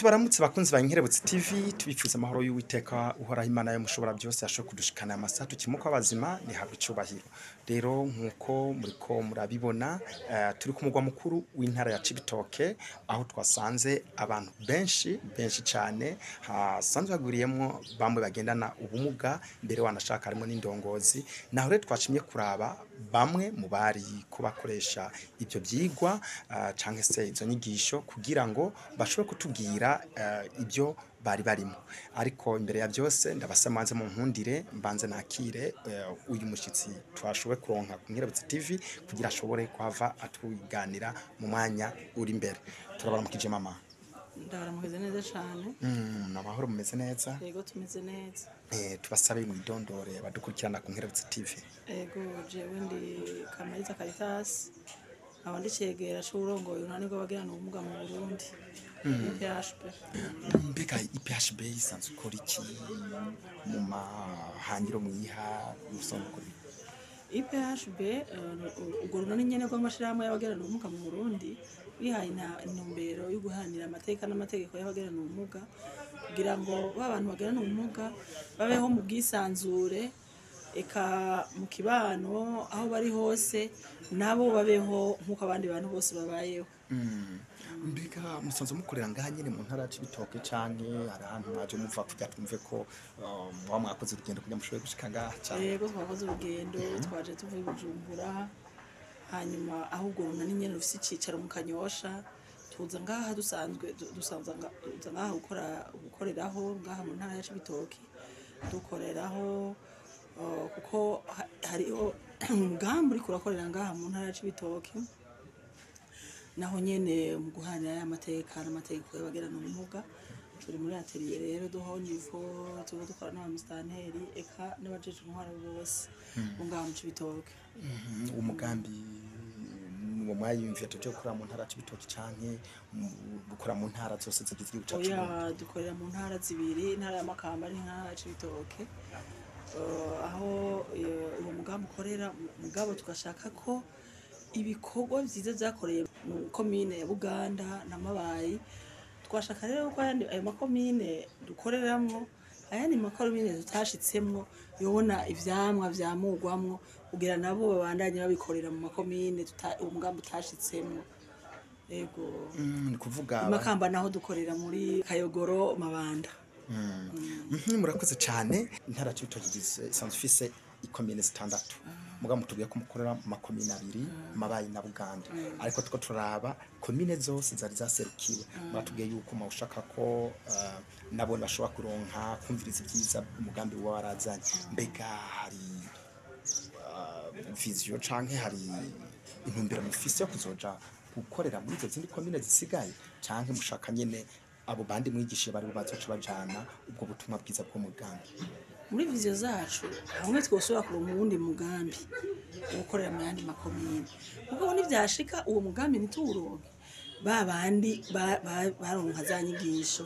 tubaramutse bakunzi ba Inkerebutsi TV tubifuza amahoro y'Uwiteka uhoraho Imana yo mushobora byose yasho kudushikana amasaha tukimuko abazima ni habwa icubahiro. Rero nkuko muriko murabibona turi ku mugwa mukuru w'intara ya Cibitoke aho twasanze abantu benshi cyane hasanzwe haguriyemo bamwe bagendana ubumuga mbere wanashaka harimo n'indongozi naho rero twashimye kuraba bamwe mu bari kubakoresha ibyo byigwa canke se izo nyigisho kugira ngo bashobore kutubwira ibyo bari barimo. Ariko imbere ya byose ndabasamanze mu nkundire mbanze nakire uyu mushitsi twashoboye kuronka ku Inkerebutsi TV kugira ashobore kwava atwiganira mu mwanya uri imbere. Turabaramukije mama. Ndabaramukije neza cyane. Nabahoro mumeze neza? Yego tumeze neza. Tubasabe mu idondore badukurikirana ku Inkerebutsi TV. Yego jewe ndi Kamariza Caritas. Abandi cegera c'urongoye unani rw'abagirana ubumuga mu Burundi. IPHB. Mbega IPHB isanzwe ukora iki mu mahangiro mwiha usongo? IPHB urwo runani nyene rw'amashirahamwe y'abagirana ubumuga mu Burundi bihaye intumbero yo guhanira amateka n'amategeko y'abagirana ubumuga kugira ngo abantu bagirana ubumuga babeho mu bwisanzure eka mu kibano aho bari hose nabo babeho nk'uko abandi bantu bose babayeho. Mbega musanzwe mukorera ngaha nyene mu ntara y'Ibitoke canke hari ahantu mwaje muva kugira twumve ko muba mwakoze urugendo kugira mushobore gushika ngaha cyane? Yego twakoze urugendo twaje tuvuye Bujumbura hanyuma aho urwo runani nyene rufise icicaro mu Kanyosha tuza ngaha dusanza ngaha gukoreraho ngaha mu ntara y'Ibitoke dukoreraho kuko hariho umugambi uriko urakorera ngaha mu ntara y'Ibitoke naho nyene mu guhanira amateka n'amategeko y'abagirana ubumuga turi muri atelier rero duhonye ivo tuba dukora n'abamustanteri eka n'abajeje intwara bose ngaha mu Cibitoke. Umugambi mu mwayumvira tuje gukora mu ntara y'Ibitoke canke gukora mu ntara zose zigize igihugu cacu? Oya dukorera mu ntara zibiri, intara ya Makamba n'intara ya Cibitoke. Aho uwo mugambi ukorera mugabo tugashaka ko ibikorwa vyiza vyakoreye mu komine ya Buganda na Mabayi twashaka rero ko ayo makomine dukoreramwo ayandi makomine tutashitsemwo yobona ivyamwa vyamugwamwo kugira nabo babandanye babikorera mu makomine umugambi utashitsemwo. Yego ni kuvuga Makamba naho dukorera muri Kayogoro Mabanda. Murakoze cyane. Intara y'Ibitoke isanzwe ifise ikomine zitandatu muga mutubwiye ko mukorera mu makomine abiri Mabayi na Buganda ariko tuko turaba komine zose zari zaserukiwe batubwiye yuko mawushaka ko nabo bashobora kuronka kumviriza ibyiza umugambi wa warazanye. Mbega hari vision canke hari intumbero mufise yo kuzoja gukorera muri izo zindi komine zisigaye canke mushaka nyene abo bandi mwigishe bari bazoca bajana ubwo butumwa bwiza bw'umugambi? Muri vision zacu hamwe twosura ku wundi mugambi ukorera mu yandi makomine kuko n'ivyashika uwo mugambi nituronke babandi baronka za nyigisho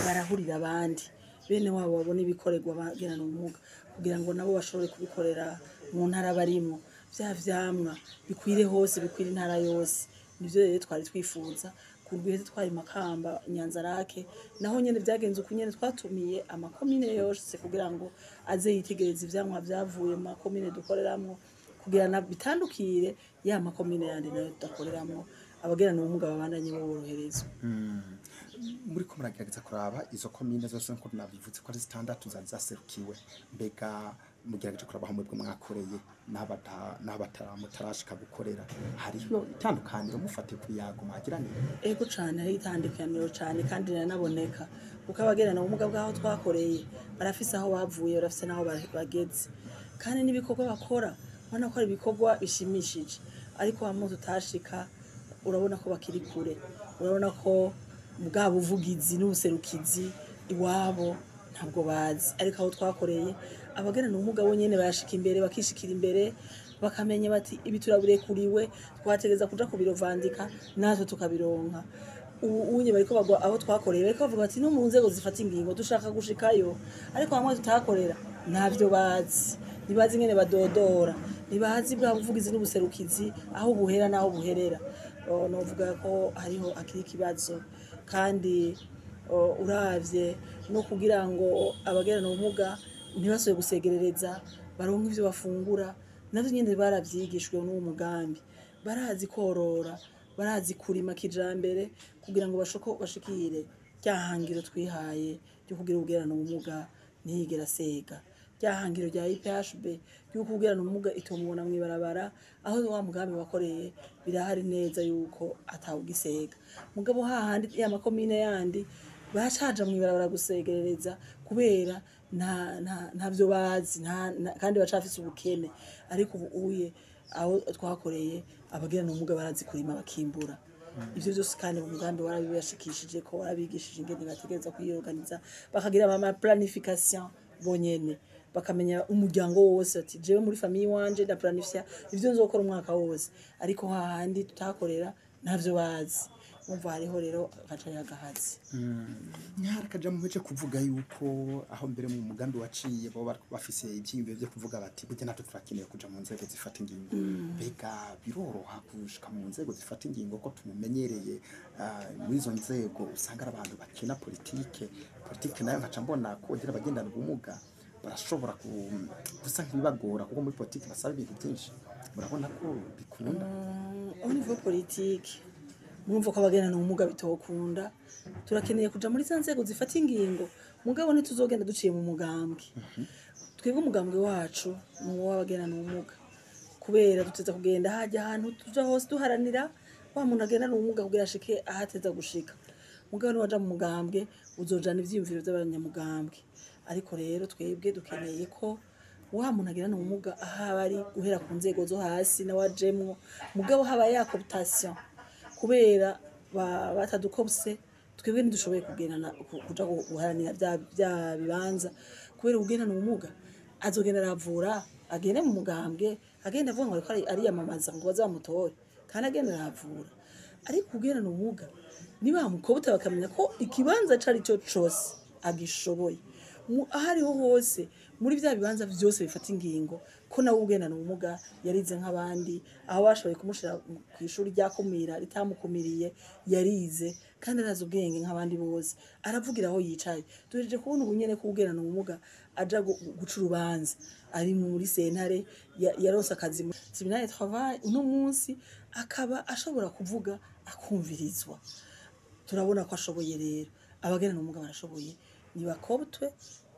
barahurira abandi bene wabo babone ibikorerwa bagirana ubumuga kugira ngo nabo bashobore kubikorera mu ntara barimo vya vyamwa bikwire hose bikwire intara yose. Nivyo rero twari twifuza kurweze twari Makamba Nyanzarake naho nyene vyagenze ukunyene twatumiye amakomine yose kugira ngo aze yitegereza ivyamwa vyavuye mu makomine dukoreramwo kugira na bitandukire ya makomine yandi nayo tudakoreramwo abagirana ubumuga babandanye boroherezwa. Muri ko muragerageza kuraba izo komine zose nko nabivuze ko ari zitandatu zaserukiwe. Mbega mugerageje kuraba hamwe bwo mwakoreye n'abatarashika gukorera hariho itandukaniro mufate ku yago magirane? Ego cane hari itandukaniro cane kandi nanaboneka kuko abagirana ubumuga bwaho twakoreye barafise aho bavuye barafise naho bageze kandi n'ibikorwa bakora ubona ko ari ibikorwa bishimishije ariko hamwe tutashika urabona ko bakiri kure urabona ko mugabo uvugizi n'ubuserukizi iwabo ntabwo bazi ariko aho twakoreye abagirana ubumuga bo nyene bashika imbere bakishikira imbere bakamenya bati ibi turaburekuriwe twategeza kuja ku biro vandika natwe tukabironka. Unye bariko bagwa aho twakoreye bariko bavuga bati no mu nzego zifata ingingo dushaka gushikayo ariko hamwe tutakorera ntavyo bazi nibazi ngene badodora nibazi bwa buvugizi n'ubuserukizi aho buhera naho buherera. Novuga ko hariho akiri kibazo kandi uravye no kugira ngo abagerana ubumuga ntibasubire gusegerereza baronke ivyo bafungura navyo nyene baravyigishwe n'uwo mugambi barazi korora barazi kurima kijambere kugira ngo bashikire ryahangiro twihaye ryo kugira ubugerana ubumuga ntiyigera sega ryahangiro rya IPHB yuko ubugerana ubumuga itomubona mw'ibarabara aho wa mugambi wakoreye birahari neza yuko atawugisega mugabo hahandi ya makomine yandi bacaja mw'ibarabara gusegerereza kubera ntabyo bazi kandi bacafise ubukene ariko ubuye aho twakoreye abagerana ubumuga barazi kurima bakimbura ivyo vyose kandi mu mugambi warabibashikishije ko warabigishije ingene bategereza kwiyorganiza bakagira ama planification bonyene bakamenya umuryango wose ati jewe muri famille wanje da planifier ivyo nzokora umwaka wose ariko hahandi tutakorera ntavyo bazi umva hariho rero gaca yagahazi nyara kaja mu bice kuvuga yuko aho mbere mu mugambi waciye bo bafise ibyimbe byo kuvuga bati burya natwe turakeneye kuja mu nzego zifata ingingo bega biroroha kushika mu nzego zifata ingingo ko tumumenyereye muri izo nzego usanga abantu bakina politike nayo nkaca mbona ko gira bagendana ubumuga barashobora gusa nk'ibagora kuko muri politike basaba ibintu byinshi murabona ko bikunda au niveau politique mwumva ko abagendana ubumuga bitokunda turakeneye kuja muri za nzego zifata ingingo mugabo ntituzogenda duciye mu mugambwe twebwe umugambwe wacu ni uw'abagendana ubumuga kubera duteza kugenda hajya ahantu tuja hose duharanira wa muntu agendana ubumuga kugira ashike ahateza gushika mugabo ni waja mu mugambwe uzojana ivyiyumviro by'abanyamugambwe ariko rero twebwe dukeneye ko wa muntu agendana ubumuga ahaba ari guhera ku nzego zo hasi na wajemwo mugabo haba ya cooptation kubera batadukobse twebwe ntidushoboye kugendana kuja guharanira bya bibanza kubera ugendana ubumuga azogenda aravura agende mu mugambwe agenda avuga ngo ariko ariyamamaza ngo bazamutore kandi agenda aravura ariko ugendana ubumuga niba mukobota bakamenya ko ikibanza cari cyo cose agishoboye ahariho hose muri bya bibanza byose bifata ingingo ko nawe ugendana ubumuga yarize nk'abandi aho bashoboye kumushira ku ishuri ryakumira ritamukumiriye yarize kandi arazi ubwenge nk'abandi bose aravugira aho yicaye tureje kubona ubunyene ko ugendana ubumuga aja guca urubanza ari muri sentare yarose akazi mu tribunal de travail uno munsi akaba ashobora kuvuga akumvirizwa turabona ko ashoboye rero abagendana ubumuga barashoboye nibakobtwe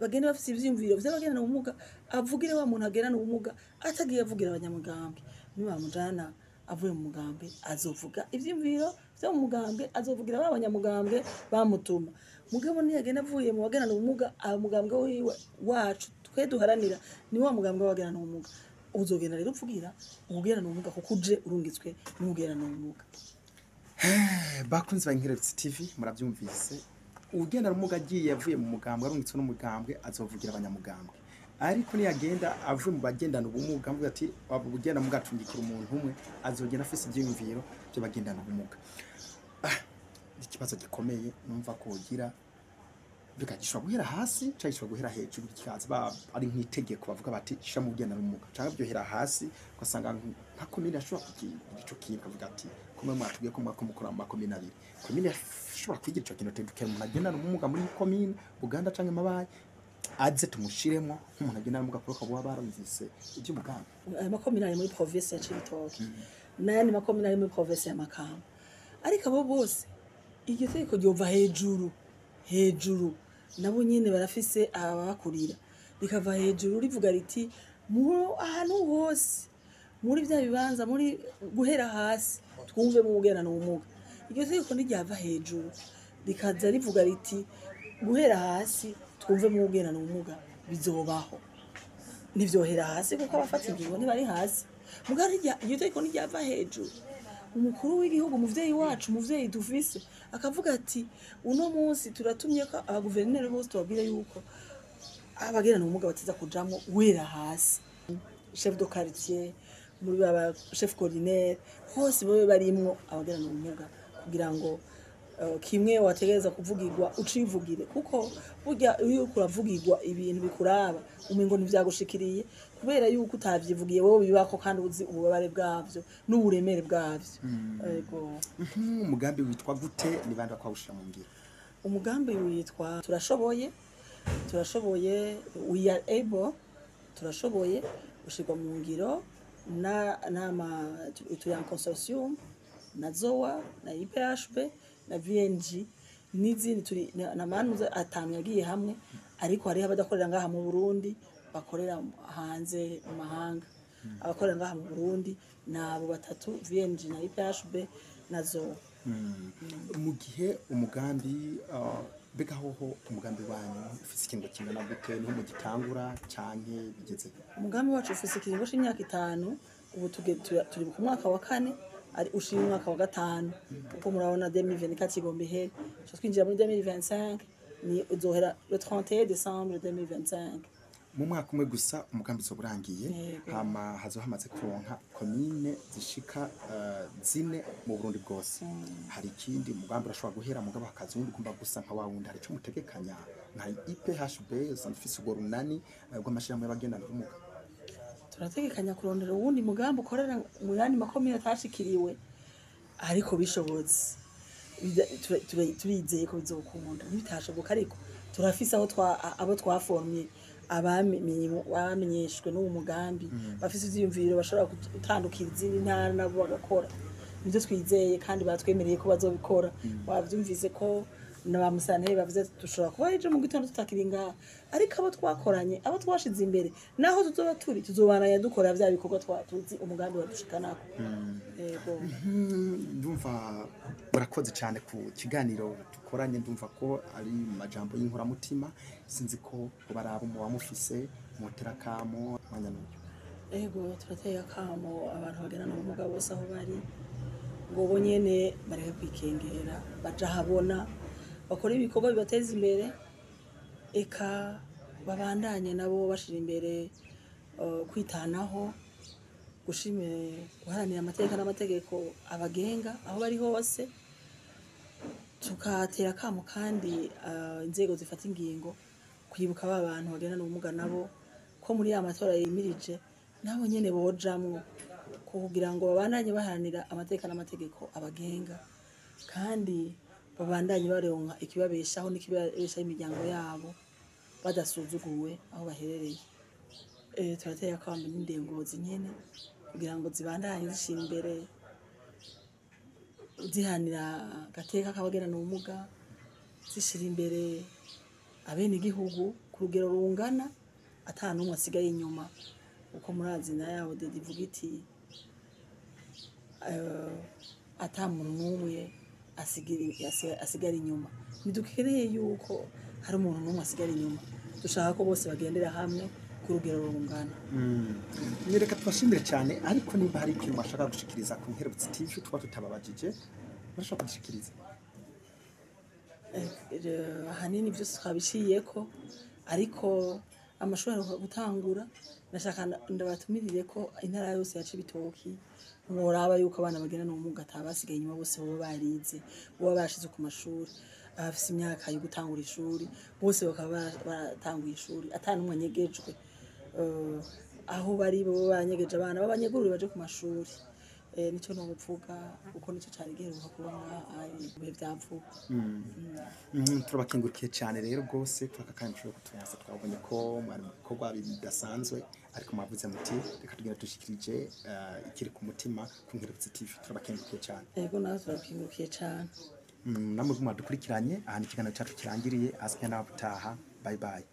bagenda bafite ivyumviro vy'abagendana ubumuga avugire wa muntu agendana ubumuga atagiye avugira abanyamugambwe niba mujana avuye mu mugambwe azovuga ivyumviro vyo mu mugambwe azovugira abanyamugambwe bamutuma mugabo ni agenda avuye mu bagendana ubumuga abamugambwe wiwe wacu twe duharanira ni wa mugambwe w'abagendana ubumuga uzogenda rero uvugira ubugendana ubumuga kuko uje urungitswe n'ubugendana ubumuga bakunze bankirebutse TV murabyumvise ugenda rumuga agiye yavuye mu mugambwe arungitswe n'umugambwe azovugira abanyamugambwe ariko ni agenda avuye mu bagendana ubumuga mvuga ati abugenda mugacungikira umuntu umwe azogenda afise ibyiyumviro byo bagendana ubumuga ikibazo gikomeye numva ko ugira bikagishwa guhera hasi cyangwa guhera hejuru kikaza ari nk'itegeko bavuga bati sha mu bagendana ubumuga cyangwa byohera hasi ugasanga nka komine ashobora kugira ico kintu kavuga ati kumwe mwatubwiye ko mwakomukora mu makomine abiri komine ashobora kwigira ico kintu tedukera umuntu agendana ubumuga muri komine Buganda canke Mabaye aze tumushiremo nk'umuntu agendana ubumuga kuko baba baramvise iby'umugambi amakomine ari muri province ya Cibitoke nani makomine ari muri province ya Makamba ariko abo bose iryo tegeko ryova hejuru nabo nyene barafise abakurira bikava hejuru rivuga riti mu ahantu hose muri bya bibanza muri guhera hasi twumve mu bugendana ubumuga iryo tegeko ntiryava hejuru rikaza rivuga riti guhera hasi twumve mu bugendana ubumuga bizobaho nivyohera hasi kuko abafata ingingo ntibari hasi mugabo iryo tegeko ntiryava hejuru umukuru w'igihugu muvyeyi wacu muvyeyi dufise akavuga ati uno munsi turatumye ko abaguverineri bose tubabwire yuko abagendana ubumuga batiza kujamwo wera hasi chef de quartier muri baba chef coordinaire hose bobe barimwo abagendana ubumuga kugira ngo kimwe wategereza kuvugirwa ucivugire kuko burya iyo kuravugirwa ibintu bikuraba umengo ntivyagushikiriye kubera yuko utavyivugiye wowe bibako kandi uzi ububabare bwavyo n'uburemere bwavyo yego umugambi witwa gute ni bandi bakwawushira mu ngiro umugambi witwa turashoboye we are able turashoboye ushirwa mu ngiro turi en consortium na ZOA na IPHB na VNG n'izindi turi na manuza atanu yagiye hamwe ariko hariho abadakorera ngaha mu Burundi bakorera hanze mu mahanga abakorera ngaha mu Burundi nabo batatu VNG na IPHB na ZOA. Mu gihe umugambi bega hoho umugambi wanyu ufise ikingo kingana gute no mu gitangura canke bigeze? Umugambi wacu ufise ikingo c'imyaka 5 ubu turi ku mwaka wa 4 ari ushira umwaka wa 5 kuko murabona 2024 igomba ihere cyo twinjira muri 2025 ni uzohera le 31 décembre 2025. Mu mwaka umwe gusa umugambi uzoburangiye hama hamaze kuronka komine zishika 4 mu Burundi bwose. Hari ikindi umugambi urashobora guhera mugabo hakaza undi kumba gusa nka wawundi hari cyo mutegekanya nka IPHB sanfise ubwo runani rw'amashirahamwe y'abagenda n'ubumuga. Turategekanya kurondera uwundi mugambi ukorera mu yandi makomine atashikiriwe ariko bishobotse turizeye ko bizokunda ntibitashoboka ariko turafise abo twaformye abamenyeshwe n'uwo mugambi bafise ivyiyumviro bashobora gutandukira izindi ntara nabo bagakora nivyo twizeye kandi batwemereye ko bazobikora bavyumvise ko n'abamusane bavuze dushobora kuba ejo mu gitondo tutakiringa ariko abo twakoranye abo twashize imbere naho tuzoba tuzobananya dukora vya bikorwa twatuzi umugambi wadushikanako. Yego ndumva murakoze cyane ku kiganiro dukoranye ndumva ko ari majambo y'inkora mutima sinzi ko barabo mu bamufise muterakamo mwanya n'uyo. Yego turateye akamo abantu bagena n'ubumuga bose aho bari ngo bonyene bareke kwikengera baja habona bakora ibikorwa bibateza imbere eka babandanye nabo bashira imbere kwitanaho guharanira amateka n'amategeko abagenga aho bari hose tukatera akamo kandi inzego zifata ingingo kwibuka abantu bagenda n'ubumuga nabo ko muri ya matora yimirije nabo nyene bojamwo kugira ngo babandanye baharanira amateka n'amategeko abagenga kandi babandanye baronka ikibabeshaho n'ikibabeshaho imiryango yabo badasuzuguwe aho baherereye. Turateye akambi n'indengozi nyene kugira ngo zibandanye zishira imbere zihanira gateka kabagera n'ubumuga zishira imbere abene igihugu ku rugero rungana atanumwe asigaye inyuma uko murazina yabo de divuga iti atamuntu n'umwe asigara inyuma ntidukeneye yuko hari umuntu n'umwe asigara inyuma dushaka ko bose bagendera hamwe ku rugero rungana. Nireka tubashimire cyane ariko niba hari ikintu bashaka gushikiriza ku Nkerebutsi TV tuba tutababajije bashaka gushikiriza ahanini byose twabiciyeko ariko amashuri gutangura nashaka ndabatumirire ko intara yose yaca ibitoki mworaba yuko abana bagenda n'ubumuga atabasigaye inyuma bose baba barize baba bashize ku mashuri abafise imyaka yo gutangura ishuri bose bakaba batanguye ishuri atanumwe anyegejwe aho bari bo banyegeje abana babanyegurire baje ku mashuri nico no kuvuga uko nico cyari giheruka kubona bihe byavuga. Turabakengurukiye cyane rero rwose twaka kandi cyo kutunyasa twabonye ko mwari bikorwa bidasanzwe ariko mwavuze muti reka tugenda dushikirije ikiri ku mutima ku Nkerebutsi TV turabakengurukiye cyane. Yego nawe turabakengurukiye cyane. Namwe mwadukurikiranye aha ni ikiganiro cyacu kirangiriye asya n'abutaha bye bye.